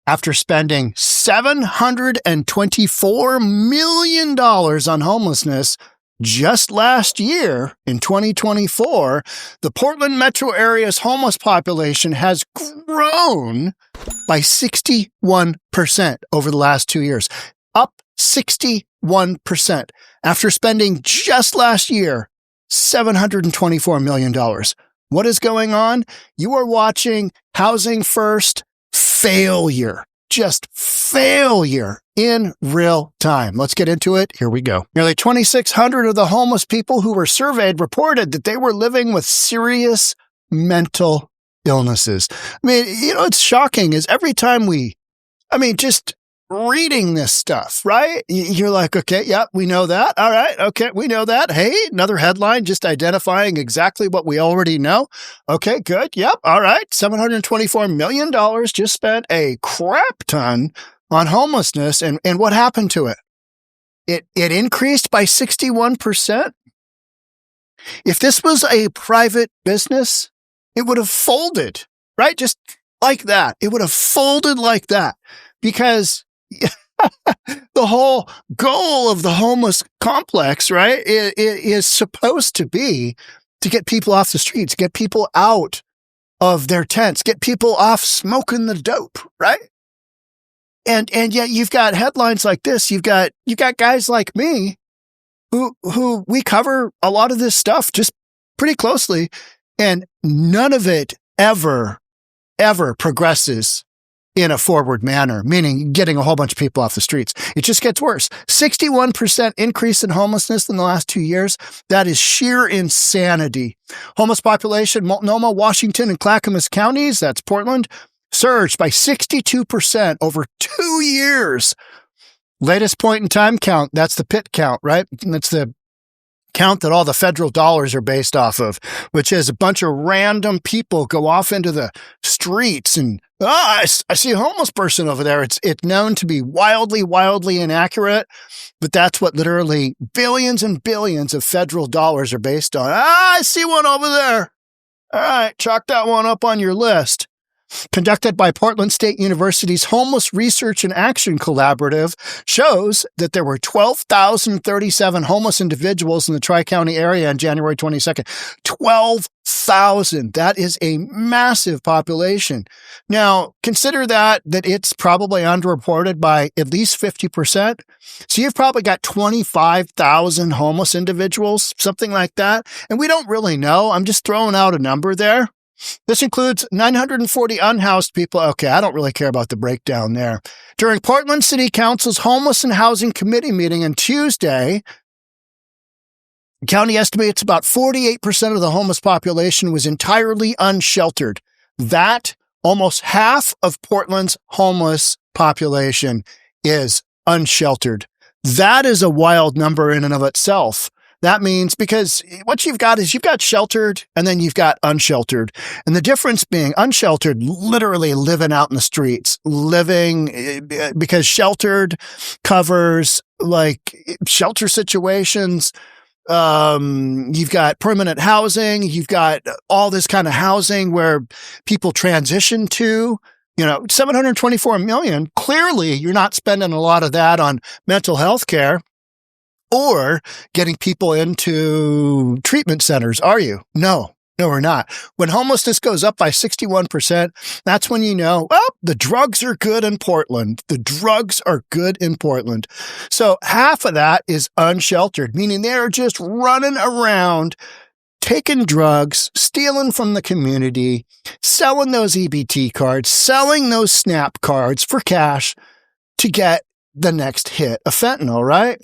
after spending $724 million on homelessness just last year in 2024, the Portland metro area's homeless population has grown by 61% over the last 2 years. Up 61% after spending just last year $724 million. What is going on? You are watching Housing First failure. Just failure in real time. Let's get into it. Here we go. Nearly 2,600 of the homeless people who were surveyed reported that they were living with serious mental illnesses. I mean, it's shocking is every time just reading this stuff, right? You're like, okay, yep, we know that. All right. Okay. We know that. Hey, another headline, just identifying exactly what we already know. Okay, good. Yep. All right. $724 million just spent a crap ton on homelessness. And what happened to it? It increased by 61%. If this was a private business, it would have folded, right? Just like that. It would have folded like that because the whole goal of the homeless complex, right, is supposed to be to get people off the streets, get people out of their tents, get people off smoking the dope, right? And yet you've got headlines like this. You've got guys like me who we cover a lot of this stuff just pretty closely, and none of it ever progresses in a forward manner, meaning getting a whole bunch of people off the streets. It just gets worse. 61% increase in homelessness in the last 2 years. That is sheer insanity. Homeless population, Multnomah, Washington, and Clackamas counties, that's Portland, surged by 62% over 2 years. Latest point in time count, that's the PIT count, right? That's the count that all the federal dollars are based off of, which is a bunch of random people go off into the streets and, I see a homeless person over there. It's known to be wildly inaccurate, but that's what literally billions and billions of federal dollars are based on. I see one over there. All right, chalk that one up on your list. Conducted by Portland State University's Homeless Research and Action Collaborative, shows that there were 12,037 homeless individuals in the Tri-County area on January 22nd. 12,000. That is a massive population. Now, consider that it's probably underreported by at least 50%. So you've probably got 25,000 homeless individuals, something like that. And we don't really know. I'm just throwing out a number there. This includes 940 unhoused people. Okay, I don't really care about the breakdown there. During Portland City Council's Homeless and Housing Committee meeting on Tuesday, the county estimates about 48% of the homeless population was entirely unsheltered. That, almost half of Portland's homeless population is unsheltered. That is a wild number in and of itself. That means because what you've got is you've got sheltered and then you've got unsheltered. And the difference being unsheltered, literally living out in the streets, because sheltered covers like shelter situations. You've got permanent housing. You've got all this kind of housing where people transition to. 724 million. Clearly, you're not spending a lot of that on mental health care or getting people into treatment centers, are you? No, we're not. When homelessness goes up by 61%, that's when the drugs are good in Portland. The drugs are good in Portland. So half of that is unsheltered, meaning they're just running around, taking drugs, stealing from the community, selling those EBT cards, selling those SNAP cards for cash to get the next hit of fentanyl, right?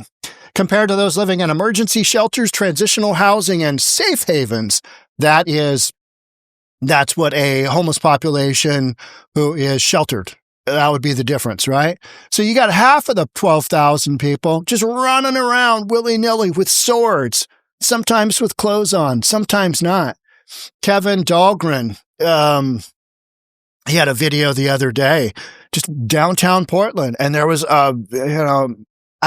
Compared to those living in emergency shelters, transitional housing, and safe havens, that's what a homeless population who is sheltered. That would be the difference, right? So you got half of the 12,000 people just running around willy-nilly with swords, sometimes with clothes on, sometimes not. Kevin Dahlgren, he had a video the other day, just downtown Portland, and there was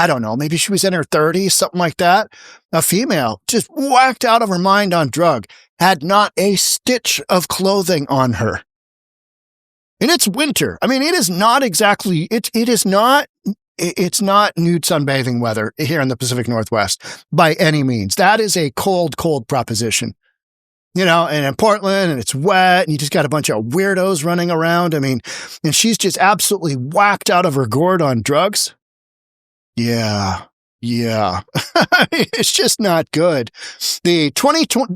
I don't know, maybe she was in her 30s, something like that. A female just whacked out of her mind on drug, had not a stitch of clothing on her. And it's winter. I mean, it is not exactly, it's not nude sunbathing weather here in the Pacific Northwest by any means. That is a cold proposition. And in Portland, and it's wet, and you just got a bunch of weirdos running around. I mean, and she's just absolutely whacked out of her gourd on drugs. Yeah. It's just not good. The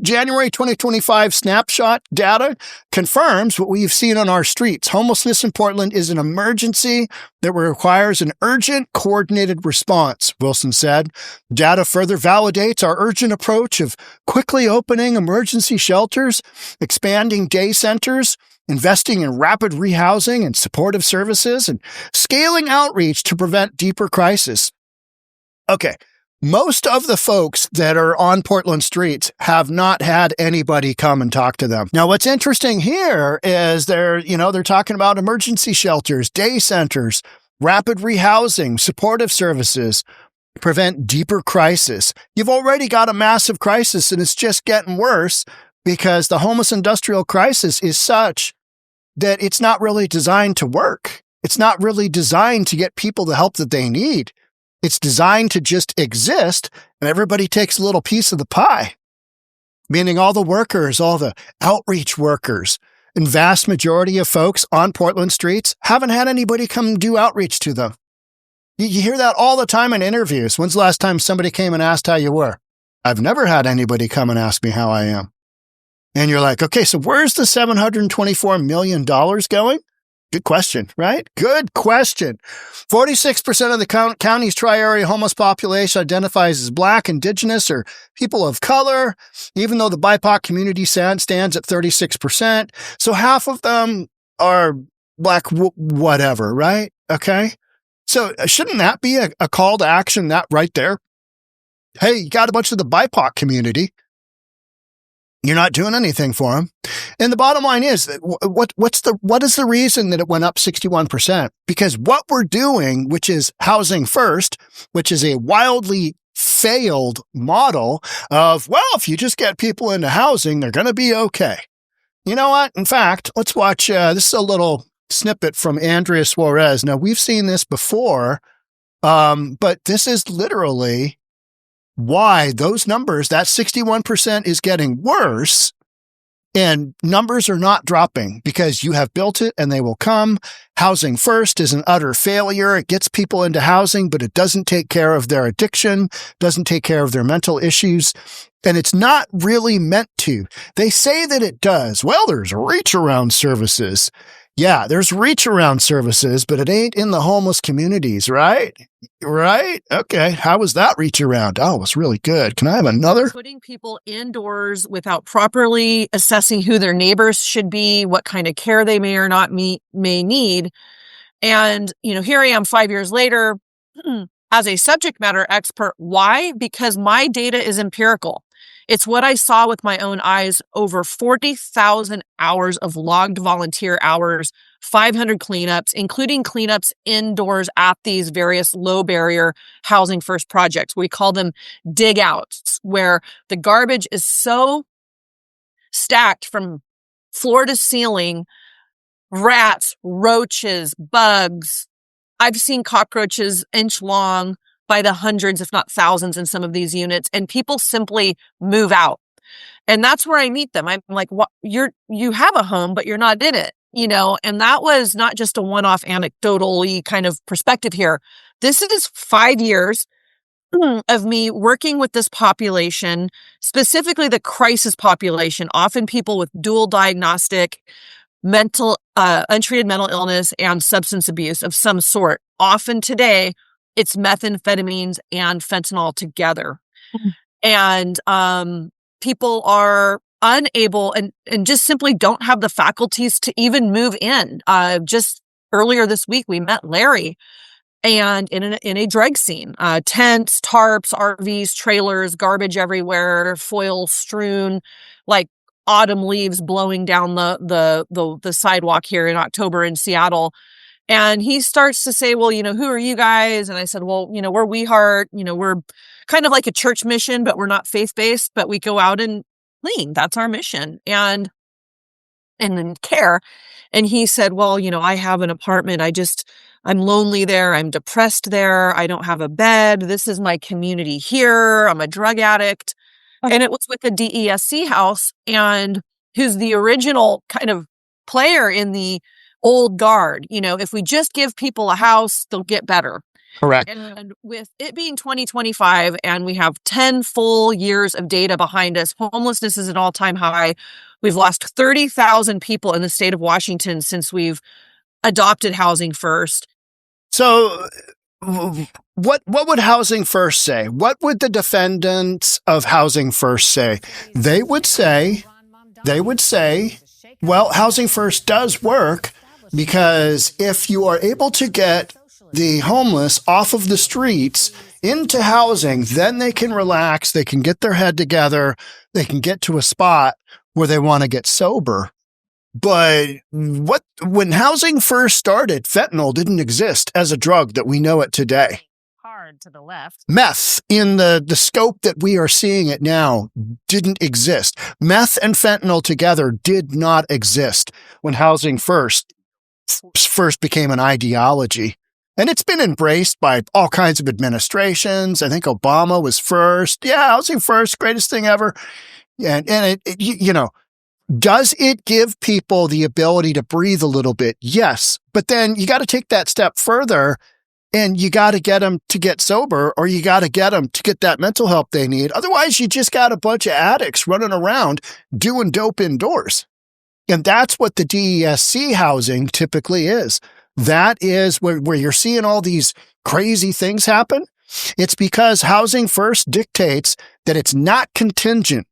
January 2025 snapshot data confirms what we've seen on our streets. Homelessness in Portland is an emergency that requires an urgent, coordinated response, Wilson said. Data further validates our urgent approach of quickly opening emergency shelters, expanding day centers, investing in rapid rehousing and supportive services, and scaling outreach to prevent deeper crisis. Okay, most of the folks that are on Portland streets have not had anybody come and talk to them. Now, what's interesting here is they're talking about emergency shelters, day centers, rapid rehousing, supportive services, prevent deeper crisis. You've already got a massive crisis, and it's just getting worse because the homeless industrial crisis is such that it's not really designed to work. It's not really designed to get people the help that they need. It's designed to just exist, and everybody takes a little piece of the pie, meaning all the workers, all the outreach workers, and vast majority of folks on Portland streets haven't had anybody come do outreach to them. You hear that all the time in interviews. When's the last time somebody came and asked how you were? I've never had anybody come and ask me how I am. And you're like, okay, so where's the $724 million going? Good question, right? Good question. 46% of the county's tri-area homeless population identifies as Black, Indigenous, or people of color, even though the BIPOC community stands at 36%. So half of them are Black whatever, right? Okay. So shouldn't that be a call to action, that right there? Hey, you got a bunch of the BIPOC community. You're not doing anything for them. And the bottom line is, what is the reason that it went up 61%? Because what we're doing, which is housing first, which is a wildly failed model of, well, if you just get people into housing, they're going to be okay. You know what? In fact, let's watch, this is a little snippet from Andrea Suarez. Now, we've seen this before, but this is literally why those numbers, that 61% is getting worse and numbers are not dropping because you have built it and they will come. Housing first is an utter failure. It gets people into housing, but it doesn't take care of their addiction, doesn't take care of their mental issues. And it's not really meant to. They say that it does. Well, there's reach around services. Yeah, there's reach around services, but it ain't in the homeless communities, right? Right? Okay. How was that reach around? Oh, it was really good. Can I have another? Putting people indoors without properly assessing who their neighbors should be, what kind of care they may or not may need. And, here I am 5 years later as a subject matter expert. Why? Because my data is empirical. It's what I saw with my own eyes, over 40,000 hours of logged volunteer hours, 500 cleanups, including cleanups indoors at these various low barrier housing first projects. We call them dig outs, where the garbage is so stacked from floor to ceiling, rats, roaches, bugs. I've seen cockroaches inch long by the hundreds, if not thousands in some of these units, and people simply move out. And that's where I meet them. I'm like, what? You have a home, but you're not in it, and that was not just a one-off anecdotally kind of perspective here. This is 5 years of me working with this population, specifically the crisis population, often people with dual diagnostic untreated mental illness and substance abuse of some sort. Often today, it's methamphetamines and fentanyl together. And people are unable and just simply don't have the faculties to even move in. Just earlier this week, we met Larry and in a drag scene, tents, tarps, RVs, trailers, garbage everywhere, foil strewn, like autumn leaves blowing down the sidewalk here in October in Seattle. And he starts to say, well, who are you guys? And I said, well, we're We Heart. We're kind of like a church mission, but we're not faith-based, but we go out and clean. That's our mission. And and then care. And he said, well, I have an apartment. I'm lonely there. I'm depressed there. I don't have a bed. This is my community here. I'm a drug addict. And it was with the DESC house, and who's the original kind of player in the old guard. If we just give people a house, they'll get better. Correct. And with it being 2025 and we have 10 full years of data behind us, homelessness is an all-time high. We've lost 30,000 people in the state of Washington since we've adopted Housing First. So what would Housing First say? What would the defendants of Housing First say? They would say, well, Housing First does work because if you are able to get the homeless off of the streets into housing, then they can relax, they can get their head together, they can get to a spot where they want to get sober. But when Housing First started, fentanyl didn't exist as a drug that we know it today. Hard to the left. Meth, in the scope that we are seeing it now, didn't exist. Meth and fentanyl together did not exist when Housing First became an ideology. And it's been embraced by all kinds of administrations. I think Obama was first. Yeah, Housing First, greatest thing ever. And does it give people the ability to breathe a little bit? Yes. But then you got to take that step further, and you got to get them to get sober, or you got to get them to get that mental help they need. Otherwise, you just got a bunch of addicts running around doing dope indoors. And that's what the DESC housing typically is. That is where you're seeing all these crazy things happen. It's because Housing First dictates that it's not contingent.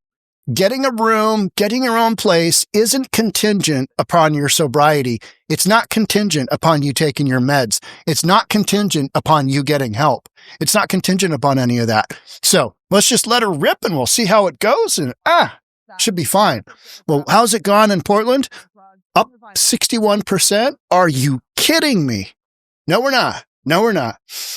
Getting a room, getting your own place isn't contingent upon your sobriety. It's not contingent upon you taking your meds. It's not contingent upon you getting help. It's not contingent upon any of that. So let's just let her rip and we'll see how it goes. And should be fine. Well, how's it gone in Portland? Up 61%? Are you kidding me? No, we're not.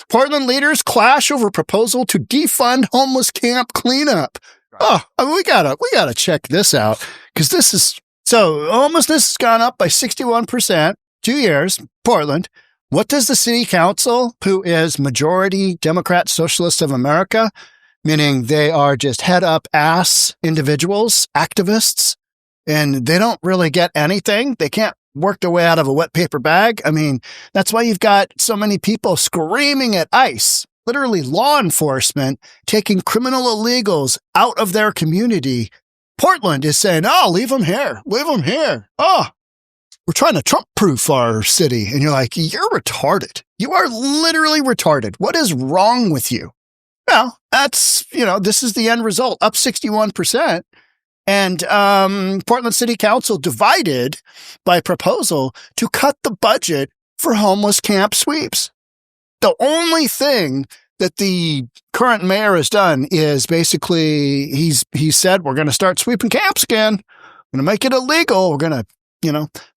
Portland leaders clash over proposal to defund homeless camp cleanup. Oh, we gotta check this out, because homelessness has gone up by 61%, 2 years, Portland. What does the city council, who is majority Democrat Socialists of America, meaning they are just head up ass individuals, activists, and they don't really get anything. They can't work their way out of a wet paper bag. I mean, that's why you've got so many people screaming at ICE, literally law enforcement, taking criminal illegals out of their community. Portland is saying, oh, leave them here. Oh, we're trying to Trump-proof our city. And you're like, you're retarded. You are literally retarded. What is wrong with you? Well, that's, this is the end result, up 61%. And Portland City Council divided by proposal to cut the budget for homeless camp sweeps. The only thing that the current mayor has done is basically he said, we're going to start sweeping camps again. We're going to make it illegal. We're going to,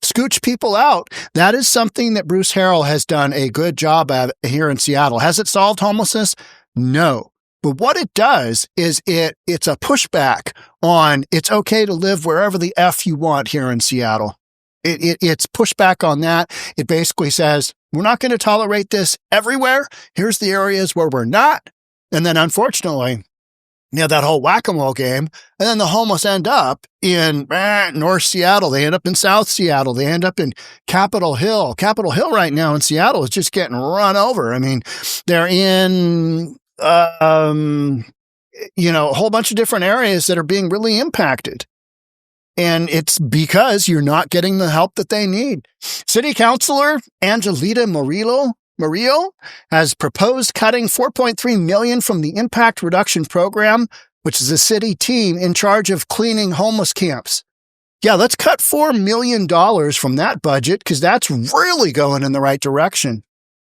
scooch people out. That is something that Bruce Harrell has done a good job at here in Seattle. Has it solved homelessness? No. But what it does is it's a pushback on it's okay to live wherever the F you want here in Seattle. It's pushback on that. It basically says, we're not going to tolerate this everywhere. Here's the areas where we're not. And then unfortunately, that whole whack-a-mole game, and then the homeless end up in North Seattle. They end up in South Seattle. They end up in Capitol Hill. Capitol Hill right now in Seattle is just getting run over. I mean, they're in a whole bunch of different areas that are being really impacted. And it's because you're not getting the help that they need. City Councilor Angelita Murillo has proposed cutting $4.3 million from the Impact Reduction Program, which is a city team in charge of cleaning homeless camps. Yeah, let's cut $4 million from that budget, because that's really going in the right direction.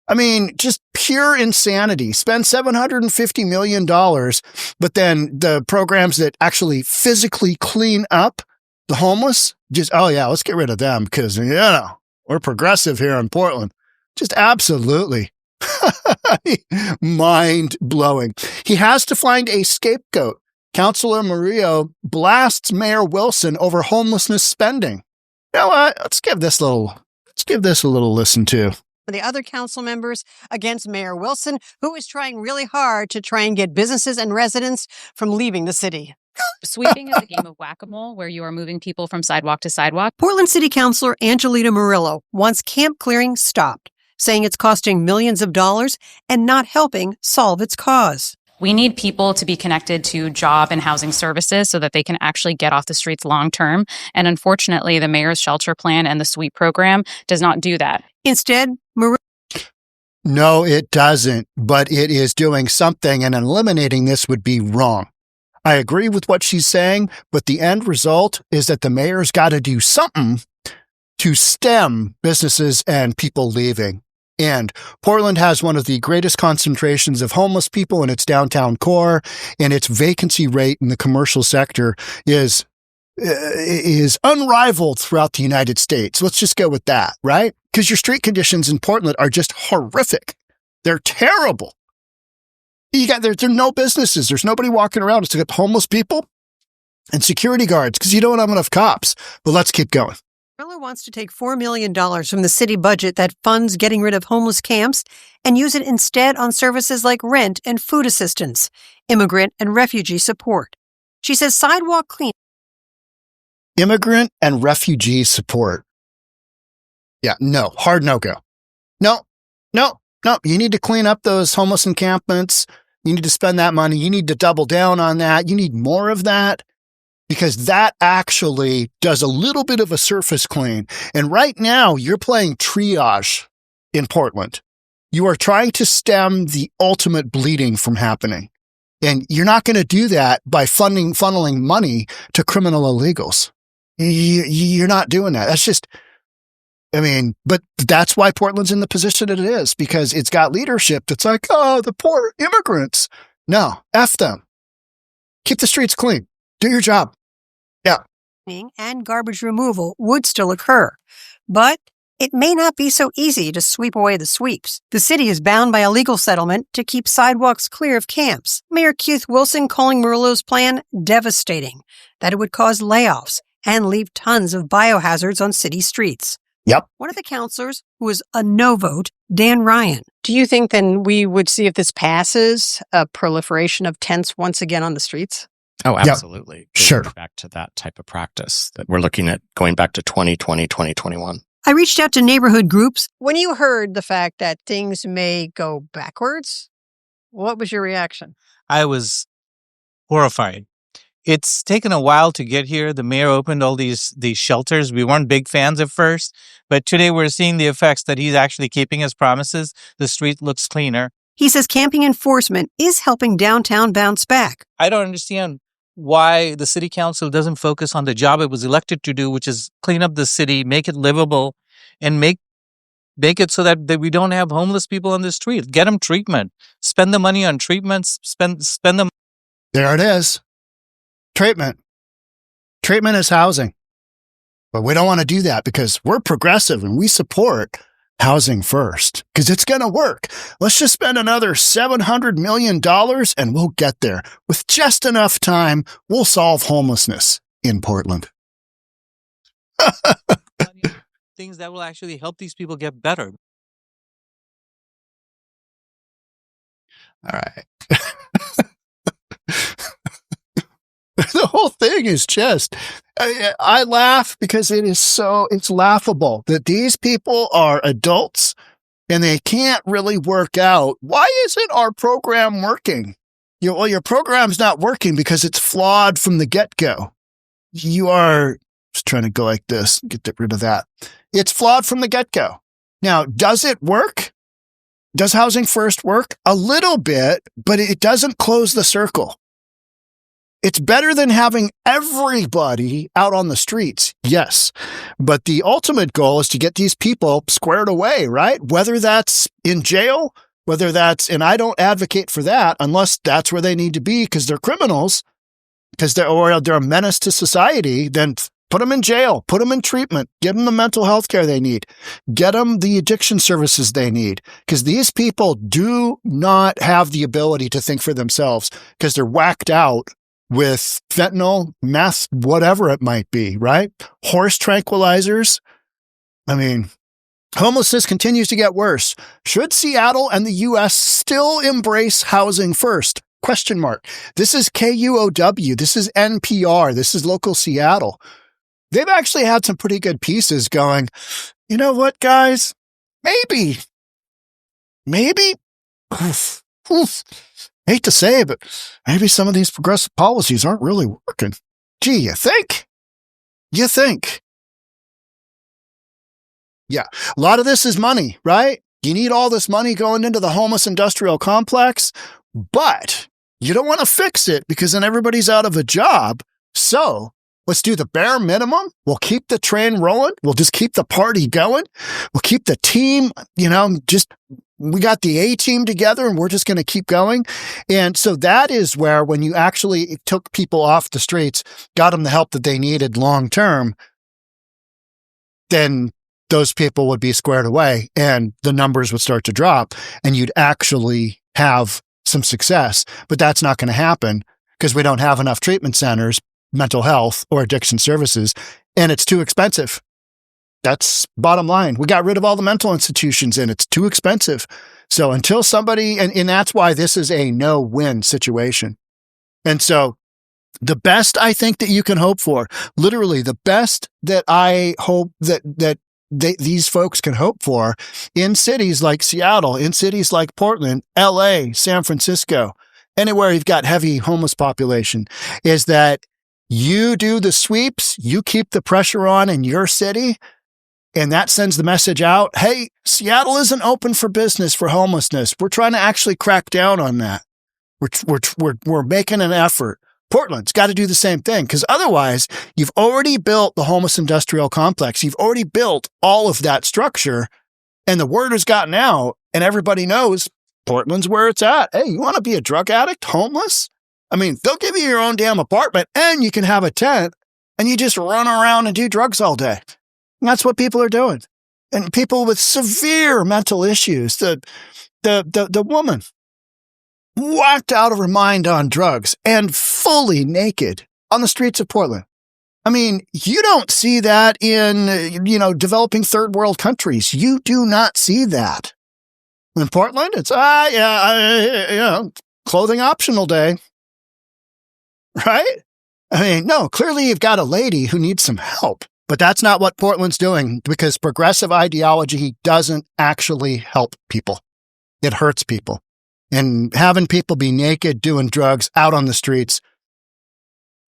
I mean, just pure insanity. Spend $750 million, but then the programs that actually physically clean up the homeless, let's get rid of them because, we're progressive here in Portland. Just absolutely mind-blowing. He has to find a scapegoat. Councilor Murillo blasts Mayor Wilson over homelessness spending. You know what? Let's give this a little listen to. The other council members against Mayor Wilson, who is trying really hard to try and get businesses and residents from leaving the city. Sweeping is a game of whack-a-mole where you are moving people from sidewalk to sidewalk. Portland City Councilor Angelita Murillo wants camp clearing stopped, saying it's costing millions of dollars and not helping solve its cause. We need people to be connected to job and housing services so that they can actually get off the streets long term. And unfortunately, the mayor's shelter plan and the sweep program does not do that. Instead, Murillo. No, it doesn't, but it is doing something, and eliminating this would be wrong. I agree with what she's saying, but the end result is that the mayor's got to do something to stem businesses and people leaving. And Portland has one of the greatest concentrations of homeless people in its downtown core, and its vacancy rate in the commercial sector is unrivaled throughout the United States. Let's just go with that, right? Because your street conditions in Portland are just horrific. They're terrible. There are no businesses. There's nobody walking around except homeless people and security guards because you don't have enough cops. But let's keep going. Murillo wants to take $4 million from the city budget that funds getting rid of homeless camps and use it instead on services like rent and food assistance, immigrant and refugee support. She says sidewalk clean. Immigrant and refugee support. Yeah, no, hard no-go. No. You need to clean up those homeless encampments. You need to spend that money. You need to double down on that. You need more of that because that actually does a little bit of a surface clean. And right now, you're playing triage in Portland. You are trying to stem the ultimate bleeding from happening. And you're not going to do that by funneling money to criminal illegals. You're not doing that. That's just... but that's why Portland's in the position it is, because it's got leadership that's like, oh, the poor immigrants. No, F them. Keep the streets clean. Do your job. Yeah. And garbage removal would still occur, but it may not be so easy to sweep away the sweeps. The city is bound by a legal settlement to keep sidewalks clear of camps. Mayor Keith Wilson calling Murillo's plan devastating, that it would cause layoffs and leave tons of biohazards on city streets. Yep. One of the counselors, who was a no vote, Dan Ryan. Do you think then we would see, if this passes, a proliferation of tents once again on the streets? Oh, absolutely. Yep. Sure. Back to that type of practice that we're looking at going back to 2020, 2021. I reached out to neighborhood groups. When you heard the fact that things may go backwards, what was your reaction? I was horrified. It's taken a while to get here. The mayor opened all these shelters. We weren't big fans at first, but today we're seeing the effects that he's actually keeping his promises. The street looks cleaner. He says camping enforcement is helping downtown bounce back. I don't understand why the city council doesn't focus on the job it was elected to do, which is clean up the city, make it livable, and make it so that we don't have homeless people on the street. Get them treatment. Spend the money on treatments. Spend the. There it is. Treatment. Treatment is housing. But we don't want to do that because we're progressive and we support housing first because it's going to work. Let's just spend another $700 million and we'll get there. With just enough time, we'll solve homelessness in Portland. Things that will actually help these people get better. All right. The whole thing is just, I laugh because it's laughable that these people are adults and they can't really work out. Why isn't our program working? Your program's not working because it's flawed from the get-go. You are just trying to go like this, get rid of that. It's flawed from the get-go. Now, does it work? Does Housing First work? A little bit, but it doesn't close the circle. It's better than having everybody out on the streets, yes. But the ultimate goal is to get these people squared away, right? Whether that's in jail, and I don't advocate for that unless that's where they need to be because they're criminals, because they're a menace to society, then put them in jail, put them in treatment, give them the mental health care they need, get them the addiction services they need, because these people do not have the ability to think for themselves because they're whacked out with fentanyl, meth, whatever it might be, right? Horse tranquilizers. I mean, homelessness continues to get worse. Should Seattle and the U.S. still embrace housing first? Question mark. This is KUOW. This is NPR. This is local Seattle. They've actually had some pretty good pieces going, you know what, guys? Maybe. Hate to say it, but maybe some of these progressive policies aren't really working. Gee, you think? Yeah, a lot of this is money, right? You need all this money going into the homeless industrial complex, but you don't want to fix it because then everybody's out of a job. So let's do the bare minimum. We'll keep the train rolling. We'll just keep the party going. We'll keep the team, we got the A team together and we're just going to keep going. And so that is where when you actually took people off the streets, got them the help that they needed long term, then those people would be squared away and the numbers would start to drop and you'd actually have some success. But that's not going to happen because we don't have enough treatment centers, mental health, or addiction services, and it's too expensive. That's bottom line. We got rid of all the mental institutions and it's too expensive. So until somebody, and that's why this is a no-win situation. And so the best I think that you can hope for, literally the best that I hope that these folks can hope for in cities like Seattle, in cities like Portland, LA, San Francisco, anywhere you've got heavy homeless population, is that you do the sweeps, you keep the pressure on in your city, and that sends the message out, hey, Seattle isn't open for business for homelessness. We're trying to actually crack down on that. We're making an effort. Portland's got to do the same thing because otherwise you've already built the homeless industrial complex. You've already built all of that structure and the word has gotten out and everybody knows Portland's where it's at. Hey, you want to be a drug addict, homeless? I mean, they'll give you your own damn apartment and you can have a tent and you just run around and do drugs all day. And that's what people are doing. And people with severe mental issues, the woman whacked out of her mind on drugs and fully naked on the streets of Portland. I mean, you don't see that in, developing third world countries. You do not see that. In Portland, it's, clothing optional day. Right? I mean, no, clearly you've got a lady who needs some help. But that's not what Portland's doing because progressive ideology doesn't actually help people. It hurts people. And having people be naked doing drugs out on the streets,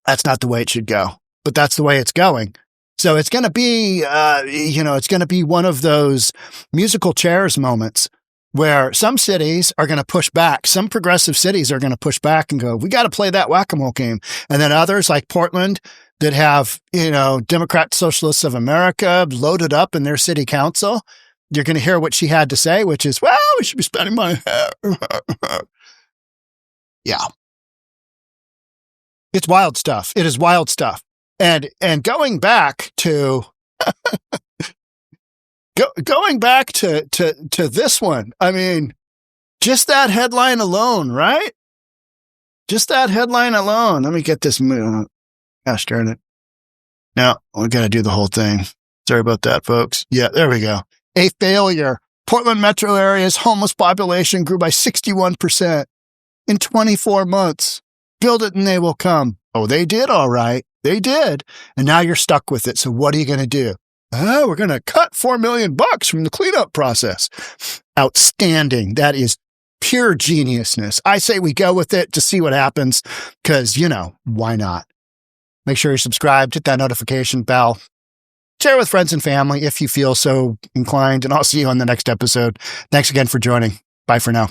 that's not the way it should go. But that's the way it's going. So it's going to be, it's going to be one of those musical chairs moments where some cities are going to push back. Some progressive cities are going to push back and go, we got to play that whack-a-mole game. And then others like Portland that have, Democrat Socialists of America loaded up in their city council, you're going to hear what she had to say, which is, well, we should be spending money. Yeah. It's wild stuff. It is wild stuff. And going back to going back to this one, I mean, just that headline alone, right? Just that headline alone. Let me get this moving. Gosh darn it. Now, we got to do the whole thing. Sorry about that, folks. Yeah, there we go. A failure. Portland metro area's homeless population grew by 61% in 24 months. Build it and they will come. Oh, they did all right. They did. And now you're stuck with it. So what are you going to do? Oh, we're going to cut $4 million from the cleanup process. Outstanding. That is pure geniusness. I say we go with it to see what happens because, why not? Make sure you're subscribed, hit that notification bell. Share with friends and family if you feel so inclined, and I'll see you on the next episode. Thanks again for joining. Bye for now.